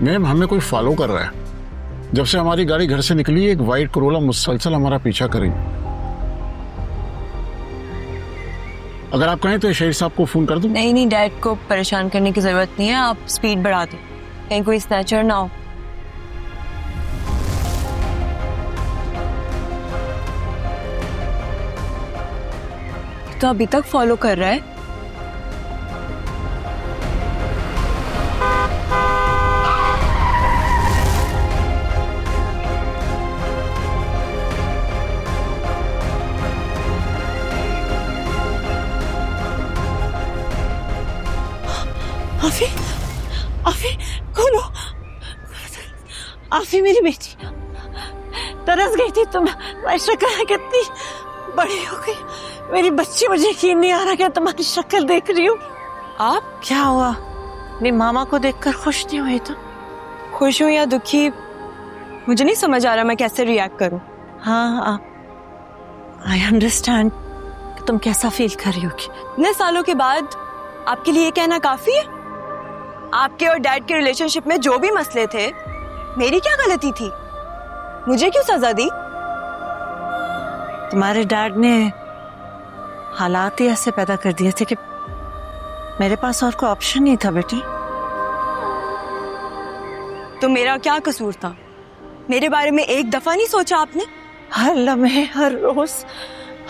Ma'am हमें कोई follow कर रहा है। जब से हमारी गाड़ी घर से निकली एक वाइट करोला मुसलसल हमारा पीछा करी। अगर आप कहें तो शहीर साहब को फोन कर दूं? नहीं नहीं, डैड को परेशान करने की जरूरत नहीं है, आप स्पीड बढ़ा दें, कहीं कोई स्नैचर ना हो। तो अभी तक फॉलो कर रहा है। आफी, आफी, खोलो। आफी मेरी बेटी, तरस गई थी तुम। तुम्हारी शक्ल कितनी बड़ी हो गई मेरी बच्ची, मुझे यकीन नहीं आ रहा कि तुम्हारी शक्ल देख रही हूँ। आप क्या हुआ? मेरी मामा को देखकर खुश नहीं हुई? तो खुश हूँ या दुखी मुझे नहीं समझ आ रहा, मैं कैसे रिएक्ट करूँ। हाँ, आई अंडरस्टैंड कि तुम कैसा फील कर रही होगी। इतने सालों के बाद आपके लिए ये कहना काफी है? आपके और डैड के रिलेशनशिप में जो भी मसले थे, मेरी क्या गलती थी? मुझे क्यों सजा दी? तुम्हारे डैड ने हालात ही ऐसे पैदा कर दिए थे कि मेरे पास और कोई ऑप्शन नहीं था बेटी। तो मेरा क्या कसूर था? मेरे बारे में एक दफा नहीं सोचा आपने? हर लम्हे, हर रोज,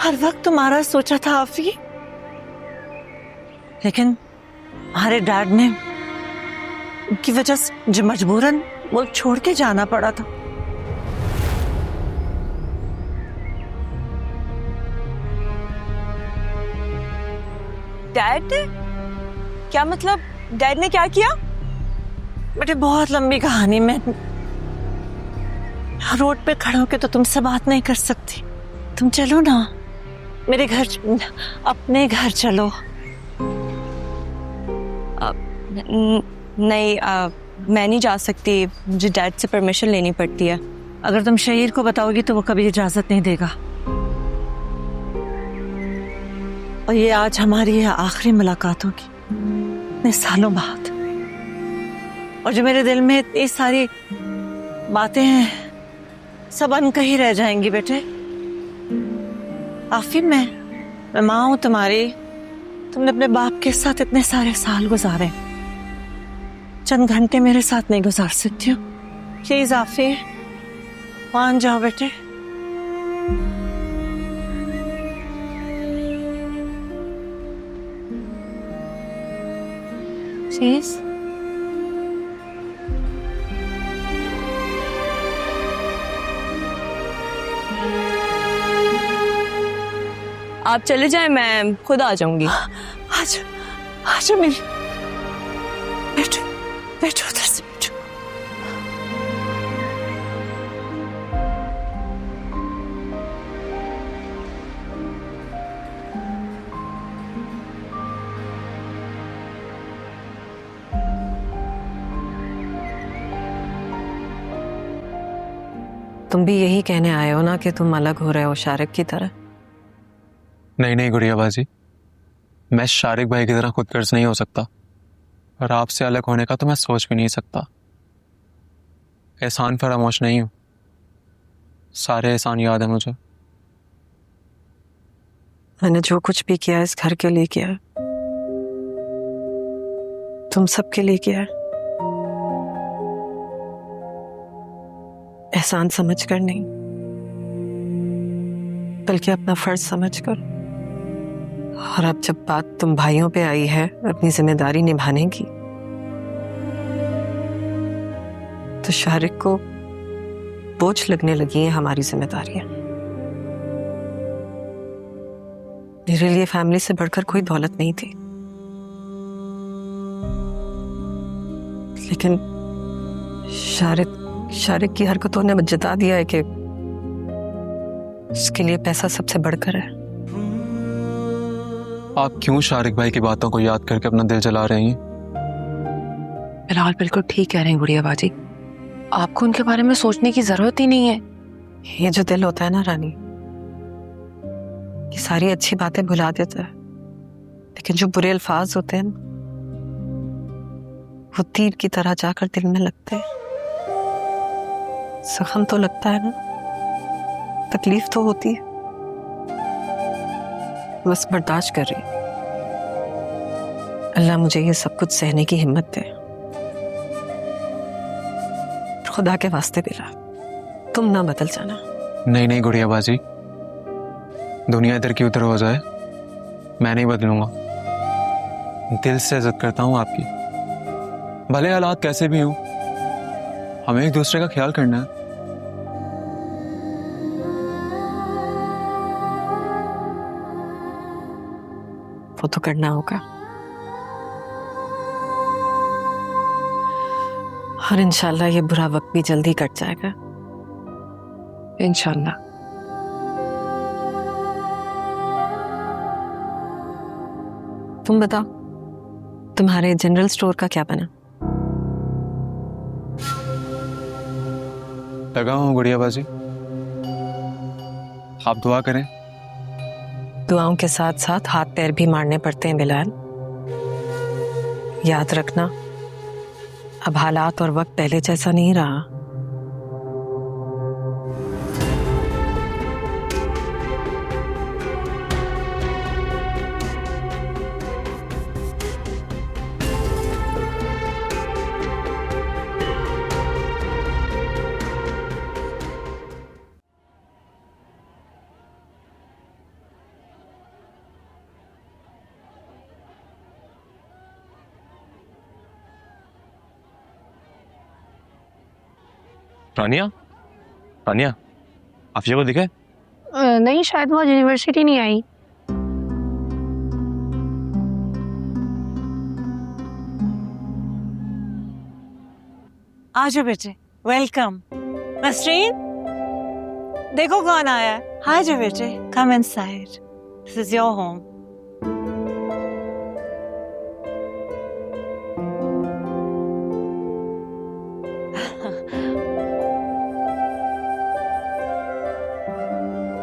हर वक्त तुम्हारा सोचा था आफी, लेकिन हमारे डैड ने उनकी वजह से जो मजबूरन मुल्क छोड़ के जाना पड़ा था। डैड ने क्या? मतलब डैड ने क्या किया? बेटे बहुत लंबी कहानी, मैं रोड पे खड़े होके तो तुमसे बात नहीं कर सकती। तुम चलो ना मेरे घर, अपने घर चलो। नहीं, मैं नहीं जा सकती, मुझे डैड से परमिशन लेनी पड़ती है। अगर तुम शहीर को बताओगी तो वो कभी इजाजत नहीं देगा। और ये आज हमारी आखिरी मुलाकात होगी इतने सालों बाद, और जो मेरे दिल में इतनी सारी बातें हैं सब अनकही रह जाएंगी बेटे। आफी, मैं माँ हूं तुम्हारी। तुमने अपने बाप के साथ इतने सारे साल गुजारे, चंद घंटे मेरे साथ नहीं गुजार सकती हो? प्लीज आफी मान जाओ बेटे। प्लीज। आप चले जाएं, मैं खुद आ जाऊंगी। आज आज मेरी बैठो, बैठो उधर से बैठो। तुम भी यही कहने आए हो ना कि तुम अलग हो रहे हो शारिक की तरह? नहीं नहीं गुड़िया बाजी, मैं शारिक भाई की तरह खुद गर्ज नहीं हो सकता, और आपसे अलग होने का तो मैं सोच भी नहीं सकता। एहसान फरामोश नहीं हूं, सारे एहसान याद है मुझे। मैंने जो कुछ भी किया इस घर के लिए किया, तुम सबके लिए किया। एहसान समझकर नहीं, बल्कि अपना फर्ज समझकर। और अब जब बात तुम भाइयों पे आई है अपनी जिम्मेदारी निभाने की, तो शारिक को बोझ लगने लगी है हमारी जिम्मेदारियां। मेरे लिए फैमिली से बढ़कर कोई दौलत नहीं थी, लेकिन शारिक की हरकतों ने जता दिया है कि उसके लिए पैसा सबसे बढ़कर है। आप क्यों शारिक भाई की बातों को याद करके अपना दिल जला रही हैं? फिलहाल बिल्कुल ठीक कह रहे हैं गुड़िया बाजी, आपको उनके बारे में सोचने की जरूरत ही नहीं है। ये जो दिल होता है ना रानी, ये सारी अच्छी बातें भुला देता है, लेकिन जो बुरे अल्फाज होते हैं वो तीर की तरह जाकर दिल में लगते हैं। जख्म तो लगता है ना, तकलीफ तो होती है, बस बर्दाश्त कर रही। अल्लाह मुझे ये सब कुछ सहने की हिम्मत दे। खुदा के वास्ते बिला, तुम ना बदल जाना। नहीं नहीं गुड़िया बाजी, दुनिया इधर की उधर हो जाए, मैं नहीं बदलूंगा। दिल से इज्जत करता हूँ आपकी, भले हालात कैसे भी हों, हमें एक दूसरे का ख्याल करना है। वो तो करना होगा, और इंशाल्लाह ये बुरा वक्त भी जल्दी कट जाएगा, इंशाल्लाह। तुम बताओ, तुम्हारे जनरल स्टोर का क्या बना? लगा हूँ गुड़िया बाजी, आप दुआ करें। दुआओं के साथ साथ हाथ पैर भी मारने पड़ते हैं बिलाल। याद रखना, अब हालात और वक्त पहले जैसा नहीं रहा। रानिया, रानिया, अफिया को दिखे? नहीं, शायद वो यूनिवर्सिटी नहीं आई। आ जाओ बेटे, वेलकम। नसरीन, देखो कौन आया है। आ जाओ बेटे, come inside, this is your home.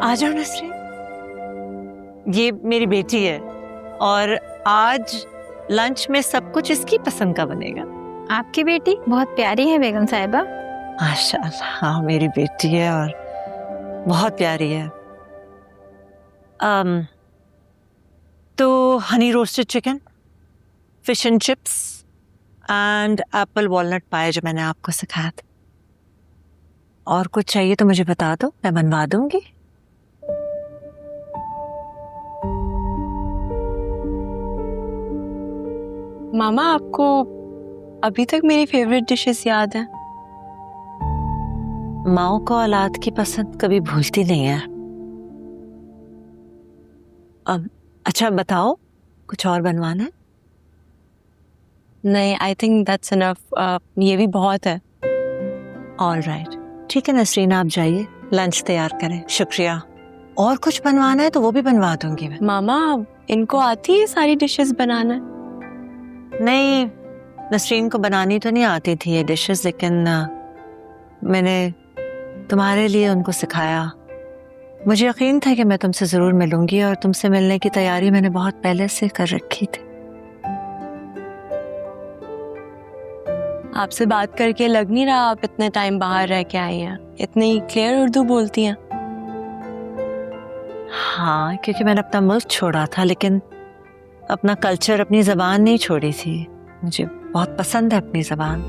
आ जाओ नसरीन, ये मेरी बेटी है और आज लंच में सब कुछ इसकी पसंद का बनेगा। आपकी बेटी बहुत प्यारी है बेगम साहिबा। माशाअल्लाह, हाँ मेरी बेटी है और बहुत प्यारी है। तो honey roasted chicken, fish and chips and Apple walnut पाए जो मैंने आपको सिखाया था। और कुछ चाहिए तो मुझे बता दो, मैं बनवा दूंगी। मामा, आपको अभी तक मेरी फेवरेट डिशेस याद हैं? माओ को औलाद की पसंद कभी भूलती नहीं है। अच्छा बताओ, कुछ और बनवाना है? नहीं, आई थिंक दैट्स इनफ, ये भी बहुत है। ऑल राइट, ठीक है नसरीन, आप जाइए लंच तैयार करें। शुक्रिया। और कुछ बनवाना है तो वो भी बनवा दूंगी मैं। मामा, इनको आती है सारी डिशेस बनाना? नहीं, नसरीन को बनानी तो नहीं आती थी ये डिशेस, लेकिन मैंने तुम्हारे लिए उनको सिखाया। मुझे यकीन था कि मैं तुमसे ज़रूर मिलूंगी और तुमसे मिलने की तैयारी मैंने बहुत पहले से कर रखी थी। आपसे बात करके लग नहीं रहा आप इतने टाइम बाहर रह के आई हैं। इतनी क्लियर उर्दू बोलती हैं। हाँ, क्योंकि मैंने अपना मुल्क छोड़ा था, लेकिन अपना कल्चर, अपनी ज़बान नहीं छोड़ी थी। मुझे बहुत पसंद है अपनी ज़बान।